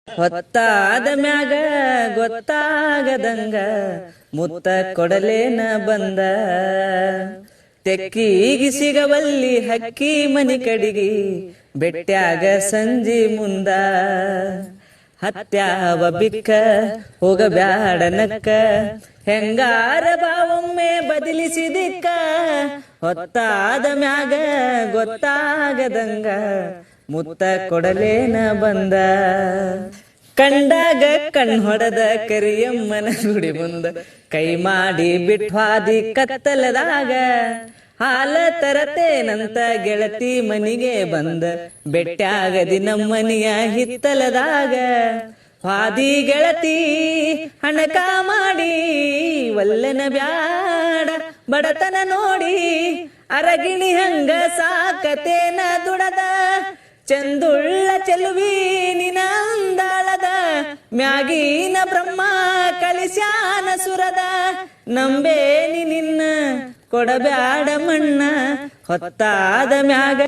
ಹೊತ್ತಾದ ಮ್ಯಾಗ ಗೊತ್ತಾಗದಂಗ ಮುತ್ತ ಕೊಡಲೇನ ಬಂದ. ತೆಕ್ಕಿಗಿ ಸಿಗವಲ್ಲಿ ಹಕ್ಕಿ ಮನಿ ಕಡಿಗಿ ಬೆಟ್ಟ್ಯಾಗ ಸಂಜಿ ಮುಂದ. ಹತ್ಯಾವ ಬಿಕ್ಕ ಹೋಗಬ್ಯಾಡ ನಕ್ಕ ಹೆಂಗಾರ ಬಾವೊಮ್ಮೆ ಬದಲಿಸಿದಿಕ್ಕ. ಹೊತ್ತಾದ ಮ್ಯಾಗ ಗೊತ್ತಾಗದಂಗ ಮುತ್ತ ಕೊಡಲೇನ ಬಂದ. ಕಂಡಾಗ ಕಣ್ ಹೊಡೆದ ಕರಿಯಮ್ಮನ ಗುಡಿ ಮುಂದ ಕೈ ಮಾಡಿ ಬಿಟ್ವಾದಿ ಕತ್ತಲದಾಗ. ಹಾಲ ತರತೇನಂತ ಗೆಳತಿ ಮನಿಗೆ ಬಂದ ಬೆಟ್ಟ್ಯಾಗದಿ ನಮ್ಮನಿಯ ಹಿತ್ತಲದಾಗ. ವಾದಿ ಗೆಳತಿ ಹಣಕ ಮಾಡಿ ಒಲ್ಲೆನ ಬ್ಯಾಡ ಬಡತನ ನೋಡಿ. ಅರಗಿಣಿ ಹಂಗ ಸಾಕತೇನ ದುಡದ ಚಂದುಳ್ಳ ಚೆಲುವಿ ನಿನ ಅಂದಾಳದ. ಮ್ಯಾಗಿನ ಬ್ರಹ್ಮ ಕಳಿಸ್ಯಾನ ಸುರದ ನಂಬೇನಿ ನಿನ್ನ ಕೊಡಬ್ಯಾಡ ಮಣ್ಣ. ಹೊತ್ತಾದ ಮ್ಯಾಗ